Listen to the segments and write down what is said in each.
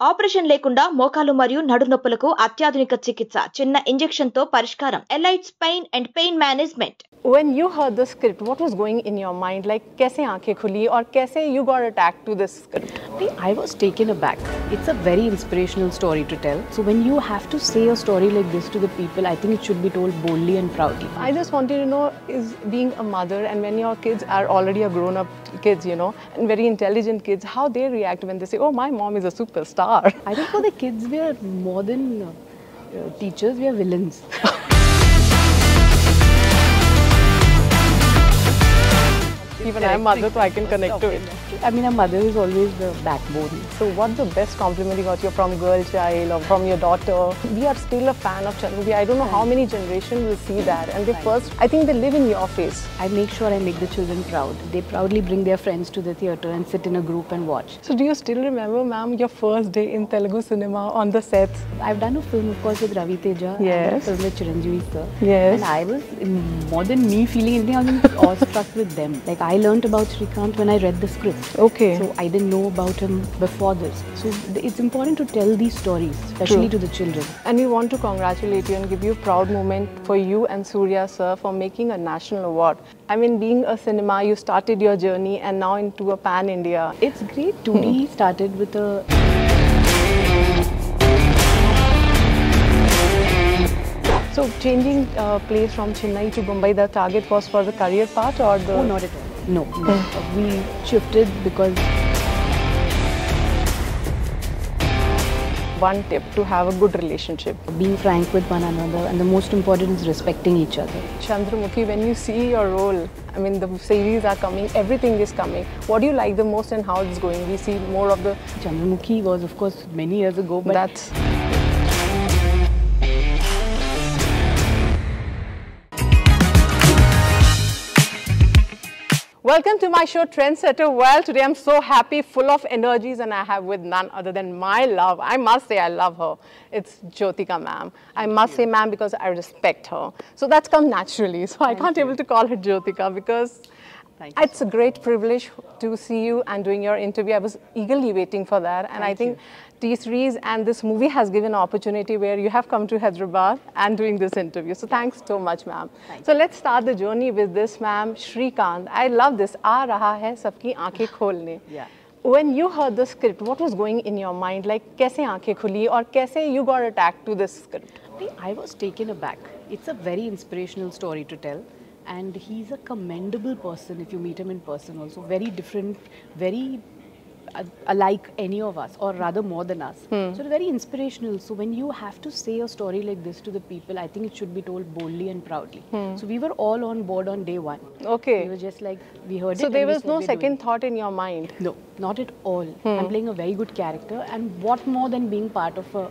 Operation లేకుండా మోకాలు మరియు నడునొప్పులకు అత్యాధునిక చికిత్స చిన్న ఇంజెక్షన్ తో పరిష్కారం elites pain and pain management. When you heard the script, what was going in your mind? Like, kaise aankhein khuli or kaise you got attached to this script? I was taken aback. It's a very inspirational story to tell. So when you have to say a story like this to the people, I think it should be told boldly and proudly. I just wanted to know, is being a mother and when your kids are already a grown-up kids, you know, and very intelligent kids, how they react when they say, oh, my mom is a superstar. I think for the kids, we are more than teachers, we are villains. Even I'm a mother, so I can connect to it. I mean, a mother is always the backbone. So what's the best compliment you got from girl child or from your daughter? We are still a fan of Chandramukhi. I don't know how many generations will see that. And they first, I think they live in your face. I make sure I make the children proud. They proudly bring their friends to the theatre and sit in a group and watch. So do you still remember, ma'am, your first day in Telugu cinema on the sets? I've done a film, of course, with Ravi Teja. Yes. And a film with Chiranjeevi sir. Yes. And I was, more than me feeling anything, I was awestruck with them. Like, I learnt about Srikanth when I read the script. Okay. So I didn't know about him before this. So it's important to tell these stories, especially to the children. And we want to congratulate you and give you a proud moment for you and Suriya sir for making a national award. I mean, being a cinema, you started your journey and now into a pan-India. It's great. 2D started with a... So changing place from Chennai to Mumbai, the target was for the career part or the... Oh, not at all. No. We shifted because... One tip to have a good relationship. Being frank with one another, and the most important is respecting each other. Chandramukhi, when you see your role, I mean the series are coming, everything is coming. What do you like the most and how it's going? We see more of the... Chandramukhi was of course many years ago, but... That's... Welcome to my show Trendsetter. Well, today I'm so happy, full of energies, and I have with none other than my love. I must say I love her. It's Jyothika ma'am. I must say ma'am because I respect her. So that's come naturally. So I can't able to call her Jyothika because it's a great privilege to see you and doing your interview. I was eagerly waiting for that. And I think T-Series and this movie has given an opportunity where you have come to Hyderabad and doing this interview. So thanks so much, ma'am. So let's start the journey with this, ma'am. Srikanth. I love this. Aa raha hai sabki aankhein kholne. Yeah. When you heard the script, what was going in your mind? Like, kaise aankhein khuli or kaise you got attached to this script? I was taken aback. It's a very inspirational story to tell. And he's a commendable person if you meet him in person also. Very different, very alike any of us, or rather more than us. So very inspirational. So when you have to say a story like this to the people, I think it should be told boldly and proudly. So we were all on board on day one. Okay. We were just like, we heard it. So there was no second thought in your mind? No, not at all. I'm playing a very good character, and what more than being part of a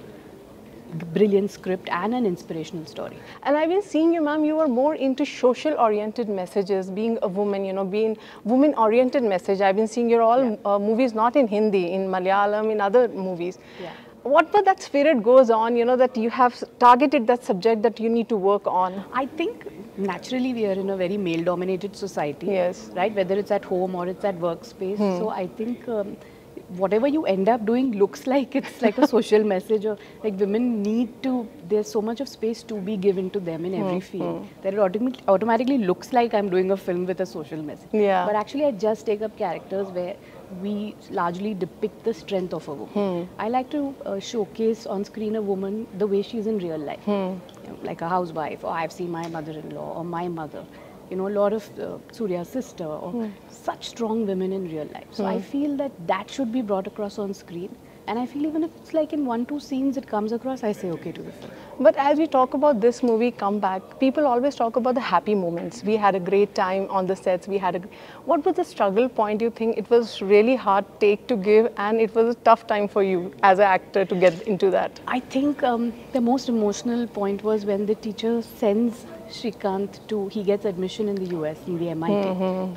brilliant script and an inspirational story. And I've been seeing you, ma'am, you were more into social-oriented messages, being a woman, you know, being women-oriented message. I've been seeing your all movies not in Hindi, in Malayalam, in other movies. Yeah. What but that spirit goes on, you know, that you have targeted that subject that you need to work on? I think naturally we are in a very male-dominated society. Yes. Right? Whether it's at home or it's at workspace. So I think whatever you end up doing looks like it's like a social message, or like women need to, there's so much of space to be given to them in every field that it automatically looks like I'm doing a film with a social message. Yeah. But actually I just take up characters where we largely depict the strength of a woman. I like to showcase on screen a woman the way she is in real life. You know, like a housewife, or I've seen my mother-in-law or my mother. You know, a lot of Suriya's sister, or such strong women in real life. So I feel that that should be brought across on screen. And I feel even if it's like in 1-2 scenes it comes across, I say okay to the film. But as we talk about this movie, Comeback, people always talk about the happy moments. We had a great time on the sets. What was the struggle point you think it was really hard take to give, and it was a tough time for you as an actor to get into that? I think the most emotional point was when the teacher sends Srikanth he gets admission in the US, in the MIT,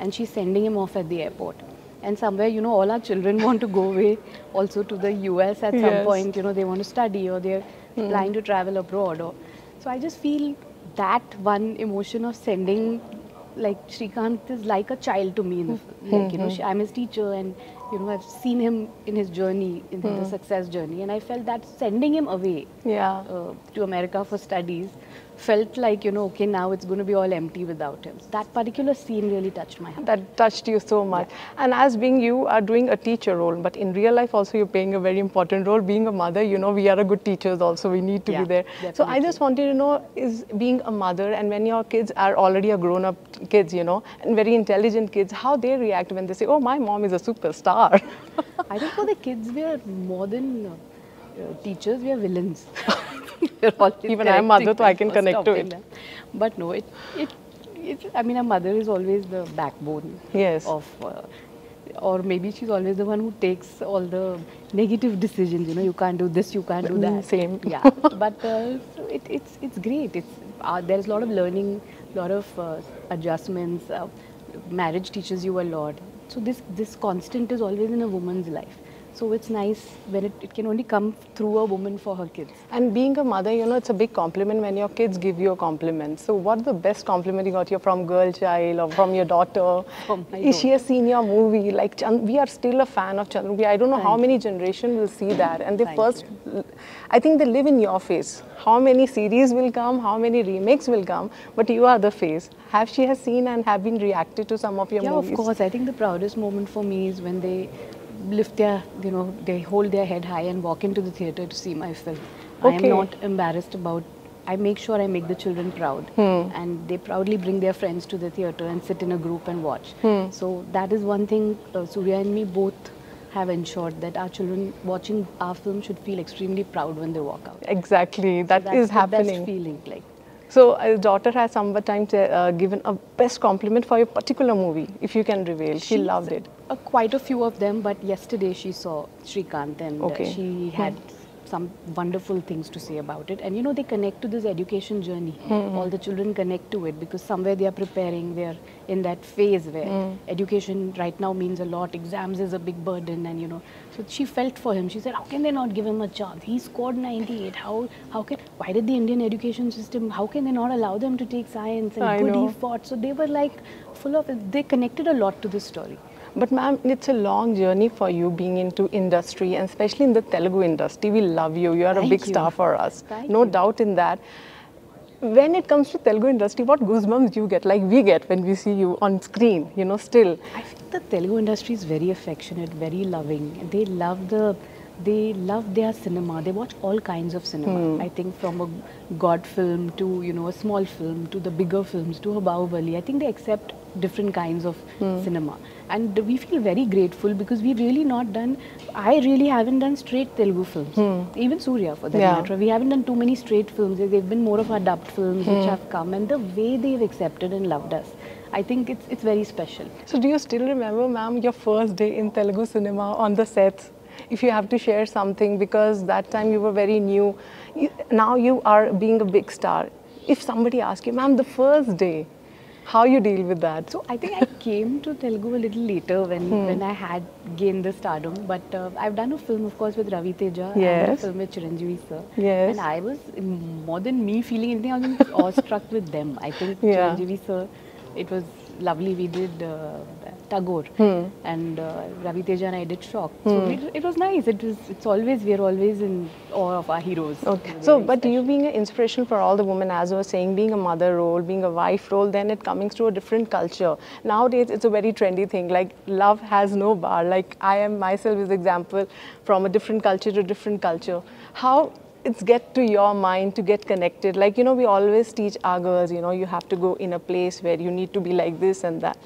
and she's sending him off at the airport. And somewhere, you know, all our children want to go away also to the US at some point, you know, they want to study or they're planning to travel abroad. So I just feel that one emotion of sending, like Srikanth is like a child to me in the film. Like, you know, I'm his teacher and you know, I've seen him in his journey, in the success journey, and I felt that sending him away to America for studies felt like, you know, okay, now it's going to be all empty without him. That particular scene really touched my heart. That touched you so much. And as being you are doing a teacher role, but in real life also you're playing a very important role. Being a mother, you know, we are a good teachers also. We need to be there. Definitely. So I just wanted to know, is being a mother and when your kids are already a grown-up kids, you know, and very intelligent kids, how they react when they say, oh, my mom is a superstar. I think for the kids, we are more than teachers, we are villains. Even I'm a mother, so I can connect to it. Them. But no, I mean, a mother is always the backbone of, or maybe she's always the one who takes all the negative decisions. You know, you can't do this, you can't do that. Same. Yeah, but so it's great. There's a lot of learning, a lot of adjustments. Marriage teaches you a lot. So this constant is always in a woman's life. So it's nice when it can only come through a woman for her kids. And being a mother, you know, it's a big compliment when your kids give you a compliment. So what's the best compliment you got here from girl child or from your daughter? Is she has seen your movie? Like, we are still a fan of Chandra. I don't know how many generations will see that. And they I think they live in your face. How many series will come, how many remakes will come, but you are the face. She has seen and have been reacted to some of your movies? Yeah, of course. I think the proudest moment for me is when they lift their, you know, they hold their head high and walk into the theatre to see my film. I am not embarrassed about, I make sure I make the children proud. And they proudly bring their friends to the theatre and sit in a group and watch. So that is one thing Suriya and me both have ensured, that our children watching our film should feel extremely proud when they walk out. Exactly, that so is that's happening. the best feeling, like. So, a daughter has sometimes given a best compliment for your particular movie, if you can reveal. She loved it. Quite a few of them, but yesterday she saw Shrikant and she had some wonderful things to say about it. And you know, they connect to this education journey. All the children connect to it because somewhere they are preparing, they are in that phase where education right now means a lot. Exams is a big burden, and you know, so she felt for him. She said, how can they not give him a chance? He scored 98. Why did the Indian education system, how can they not allow them to take science? And he fought. So they were like full of it. They connected a lot to this story. But ma'am, it's a long journey for you being into industry, and especially in the Telugu industry. We love you. You are a big star for us. No doubt in that. When it comes to Telugu industry, what goosebumps you get, like we get when we see you on screen, you know, still? I think the Telugu industry is very affectionate, very loving. They love their cinema. They watch all kinds of cinema. I think from a God film to, you know, a small film to the bigger films to a Bahubali. I think they accept different kinds of cinema. And we feel very grateful because we've really not done, I really haven't done straight Telugu films. Even Suriya for that matter. We haven't done too many straight films. They've been more of our dubbed films which have come, and the way they've accepted and loved us, I think it's very special. So do you still remember, ma'am, your first day in Telugu cinema on the sets? If you have to share something, because that time you were very new. Now you are being a big star. If somebody asks you, ma'am, the first day, how you deal with that? So I think I came to Telugu a little later when I had gained the stardom. But I've done a film, of course, with Ravi Teja and a film with Chiranjeevi sir. And I was, more than me feeling anything, I was awestruck with them. I think Chiranjeevi sir, it was lovely. We did Tagore and Ravi Teja and I did Shock. So it was nice. We're always in awe of our heroes. So, but you being an inspiration for all the women, as I was saying, being a mother role, being a wife role, then it coming through a different culture. Nowadays, it's a very trendy thing. Like, love has no bar. Like, I am myself is example from a different culture to different culture. How it's get to your mind to get connected. Like, you know, we always teach our girls, you know, you have to go in a place where you need to be like this and that.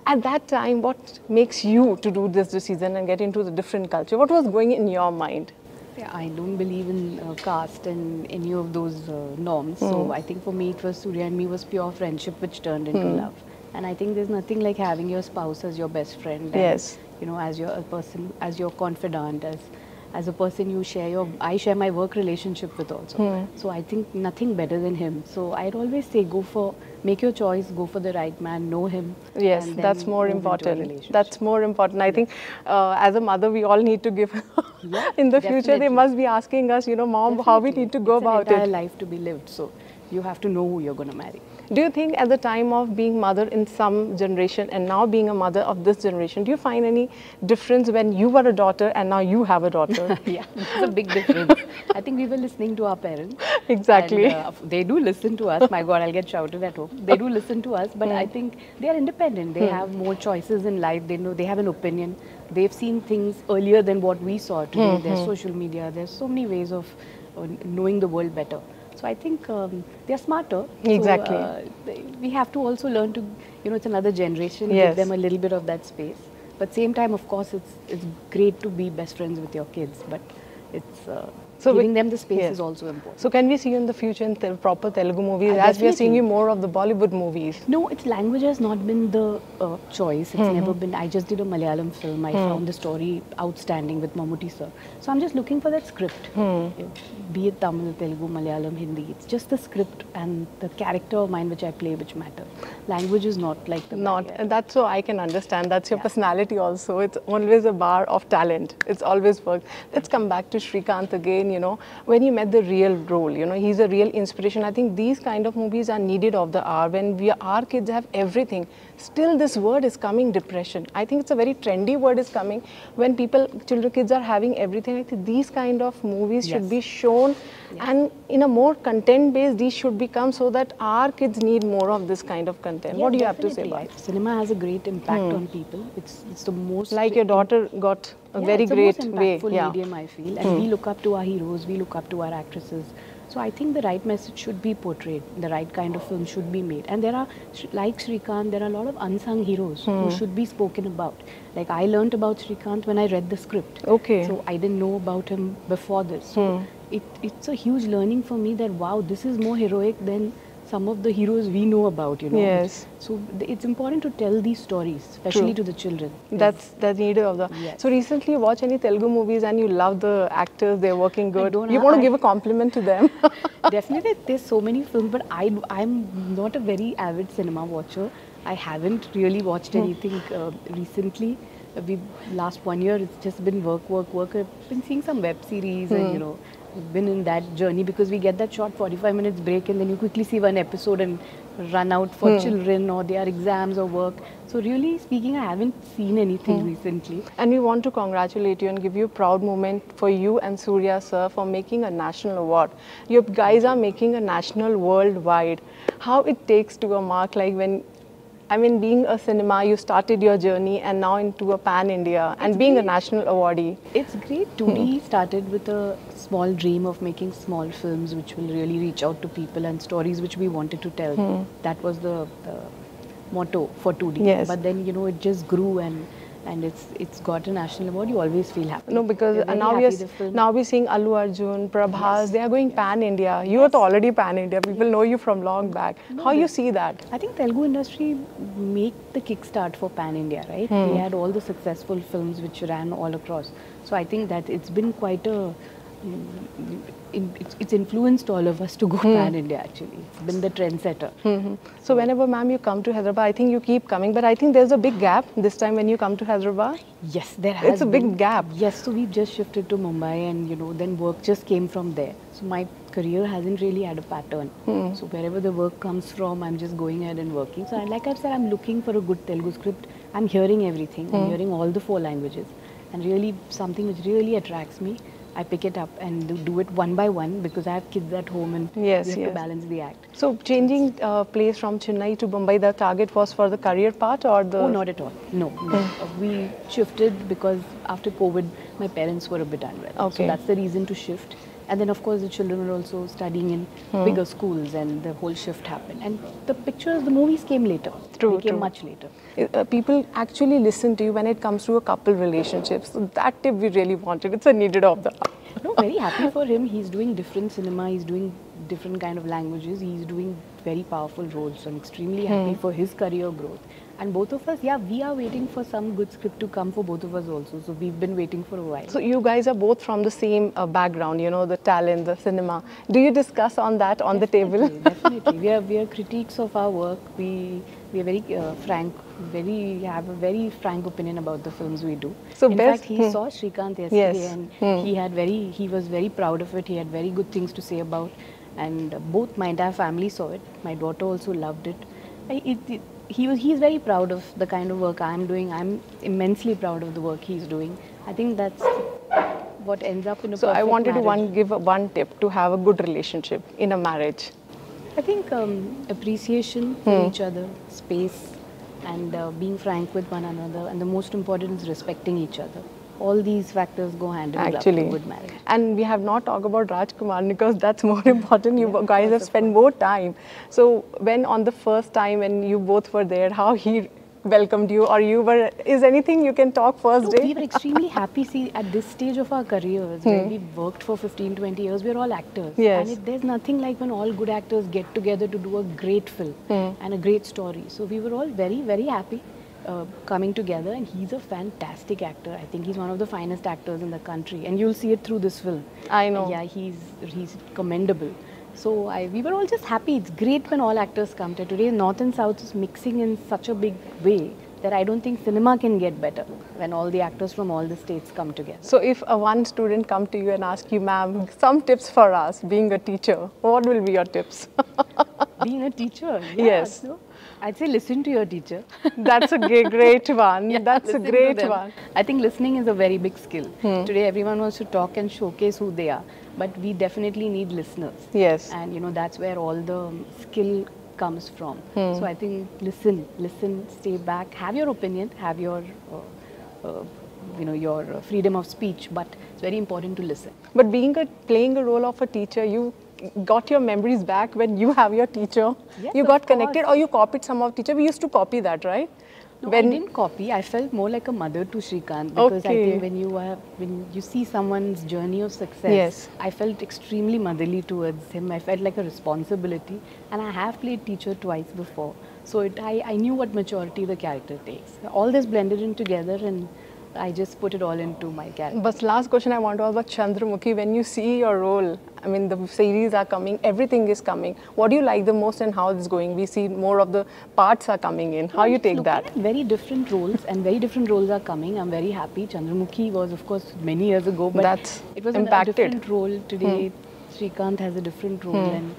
At that time, what makes you to do this decision and get into the different culture? What was going in your mind? I don't believe in caste and any of those norms. So I think for me, it was Suriya and me was pure friendship which turned into love. And I think there's nothing like having your spouse as your best friend. And, you know, as your person, as your confidant, as a person I share my work relationship with also. So I think nothing better than him. So I'd always say make your choice, go for the right man, know him. Yes, that's more important. That's more important. I think as a mother, we all need to give, in the future, they must be asking us, you know, mom, how we need to go about it. It's an entire life to be lived. So you have to know who you're going to marry. Do you think at the time of being mother in some generation and now being a mother of this generation, do you find any difference when you were a daughter and now you have a daughter? Yeah, it's a big difference. I think we were listening to our parents. Exactly. And, they do listen to us. My God, I'll get shouted at home. They do listen to us, but I think they are independent. They have more choices in life. They know they have an opinion. They've seen things earlier than what we saw today. There's social media. There's so many ways of knowing the world better. So I think they are smarter. Exactly. So, we have to also learn to, it's another generation. Yes. Give them a little bit of that space. But same time, of course, it's great to be best friends with your kids. But it's giving them the space is also important. So can we see you in the future in proper Telugu movies, as Definitely. we are seeing you more of the Bollywood movies? No, its language has not been the choice. It's never been. I just did a Malayalam film. I found the story outstanding with Mammootty sir. So I'm just looking for that script. Be it Tamil, Telugu, Malayalam, Hindi. It's just the script and the character of mine which I play which matter. Language is not like the barrier. And that's so I can understand. That's your personality also. It's always a bar of talent. It's always worked. Let's come back to Srikanth again. When you met the real role, he's a real inspiration. I think these kind of movies are needed of the hour. When our kids have everything, still this word is coming, depression. I think it's a very trendy word is coming. When kids are having everything, I think these kind of movies should be shown and in a more content base, these should become so that our kids need more of this kind of content. Yeah, what do you have to say definitely. about it? Cinema has a great impact on people. It's the most... Like your daughter got a very it's great the most way. impactful medium, I feel. And we look up to our heroes, we look up to our actresses. So I think the right message should be portrayed, the right kind of film should be made. And there are, like Srikanth, there are a lot of unsung heroes who should be spoken about. Like I learnt about Srikanth when I read the script. Okay. So I didn't know about him before this. So it's a huge learning for me that wow, this is more heroic than some of the heroes we know about, Yes. So it's important to tell these stories, especially to the children. That's needed of the. Yes. So recently you watch any Telugu movies and you love the actors, they're working good. don't You have- want to give a compliment to them? Definitely, there's so many films, but I'm not a very avid cinema watcher. I haven't really watched anything recently. Last 1 year, it's just been work. I've been seeing some web series and, been in that journey because we get that short 45 minutes break and then you quickly see one episode and run out for children or their exams or work. So really speaking, I haven't seen anything recently. And we want to congratulate you and give you a proud moment for you and Suriya sir for making a national award. You guys are making a national worldwide. How it takes to a mark like when, being a cinema, you started your journey and now into a pan-India and being a national awardee. It's great. 2D started with a small dream of making small films which will really reach out to people and stories which we wanted to tell. That was the motto for 2D. Yes. But then, it just grew and it's got a national award. You always feel happy. No, because We're very now happy we're seeing Allu Arjun, Prabhas, they are going pan-India. You are already pan-India. People know you from long back. How you see that? I think Telugu industry make the kickstart for pan-India, right? They had all the successful films which ran all across. So I think that it's been quite a... It's influenced all of us to go pan-India actually. It's been the trendsetter. So whenever ma'am you come to Hyderabad, I think you keep coming, but I think there's a big gap this time when you come to Hyderabad. Yes, there has It's a big gap. Yes, so we've just shifted to Mumbai and then work just came from there. So my career hasn't really had a pattern. So wherever the work comes from, I'm just going ahead and working. So like I've said, I'm looking for a good Telugu script. I'm hearing everything. I'm hearing all the 4 languages. And really something which really attracts me, I pick it up and do it one by one because I have kids at home and we have to balance the act. So changing place from Chennai to Mumbai, the target was for the career part or the... Oh, not at all. No. We shifted because after COVID, my parents were a bit unwell. Okay. So that's the reason to shift. And then, of course, the children were also studying in bigger schools and the whole shift happened. And the movies came later. They came much later. People actually listen to you when it comes to a couple relationships. So that tip we really wanted. It's a needed of the hour. No, very happy for him. He's doing different cinema. He's doing different kind of languages. He's doing very powerful roles. So I'm extremely happy for his career growth. And both of us, we are waiting for some good script to come for both of us also. So we've been waiting for a while. So you guys are both from the same background, the talent, the cinema. Do you discuss on that on the table? Definitely. We are critiques of our work. We are very frank. Have a very frank opinion about the films we do. So in fact, he saw Srikanth yesterday and he was very proud of it. He had very good things to say about. and both my entire family saw it. My daughter also loved it. He's very proud of the kind of work I'm doing. I'm immensely proud of the work he's doing. I think that's what ends up in a So I perfect wanted marriage. to give one tip to have a good relationship in a marriage. I think appreciation for each other, space, and being frank with one another, and the most important is respecting each other. All these factors go hand in glove to a good marriage. And we have not talked about Rajkumar because that's more important. You guys have spent more time. So when on the first time when you both were there, how he welcomed you, or you were, is anything you can talk first day? We were extremely happy. See, at this stage of our careers, where we've worked for 15, 20 years, we're all actors. Yes. And there's nothing like when all good actors get together to do a great film and a great story. So we were all very, very happy coming together, and he's a fantastic actor. I think he's one of the finest actors in the country, and you'll see it through this film. I know. Yeah, he's commendable. So we were all just happy. It's great when all actors come together. Today, North and South is mixing in such a big way that I don't think cinema can get better when all the actors from all the states come together. So if one student come to you and ask you, ma'am, some tips for us being a teacher, what will be your tips? Being a teacher? Yeah, Yes. So I'd say listen to your teacher. That's a great one. Yeah, That's a listen to great them. one. I think listening is a very big skill. Today everyone wants to talk and showcase who they are, but we definitely need listeners. Yes. And that's where all the skill comes from. So I think listen, stay back, have your opinion, have your your freedom of speech, but it's very important to listen. But playing a role of a teacher, you got your memories back when you have your teacher. Yes, You of got connected, course. or you copied some of teacher. We used to copy that, right? No, I didn't copy. I felt more like a mother to Shrikant, because I Okay. think when you see someone's journey of success, Yes. I felt extremely motherly towards him. I felt like a responsibility, and I have played teacher twice before, so I knew what maturity the character takes. All this blended in together, and I just put it all into my character. But last question I want to ask about Chandramukhi. When you see your role, I mean, the series are coming, everything is coming. What do you like the most and how it's going? We see more of the parts are coming in. How you take Looking that? at very different roles, and very different roles are coming. I'm very happy. Chandramukhi was, of course, many years ago, but That's it was impacted. a different role. Today, Shrikant has a different role, and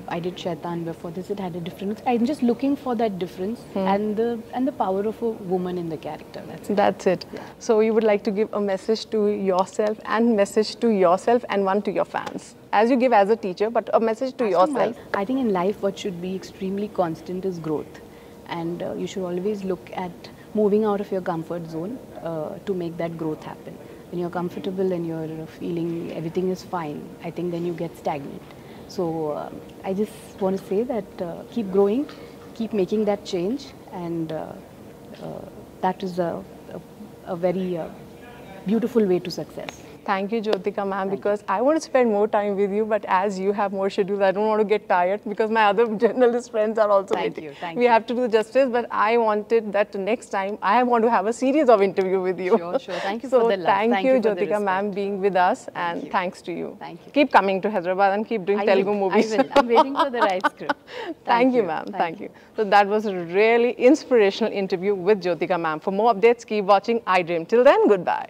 I did Shaitan before this. It had a different. I'm just looking for that difference and the power of a woman in the character. That's it. So you would like to give a message to yourself and one to your fans. As you give as a teacher, but a message to yourself. I think in life, what should be extremely constant is growth, and you should always look at moving out of your comfort zone to make that growth happen. When you're comfortable and you're feeling everything is fine, I think then you get stagnant. So I just want to say that keep growing, keep making that change, and that is a very beautiful way to success. Thank you, Jyothika ma'am, because I want to spend more time with you, but as you have more schedules, I don't want to get tired because my other journalist friends are also waiting. Thank we you. have to do justice, but I wanted that next time I want to have a series of interview with you. Sure. Thank you So for the love. thank you, for the Jyothika ma'am, respect. being with us, and thanks to you. Thank you. Keep coming to Hyderabad and keep doing Telugu movies. I will. I'm waiting for the right script. Thank you, ma'am. Thank you. So that was a really inspirational interview with Jyothika ma'am. For more updates, keep watching iDream. Till then, goodbye.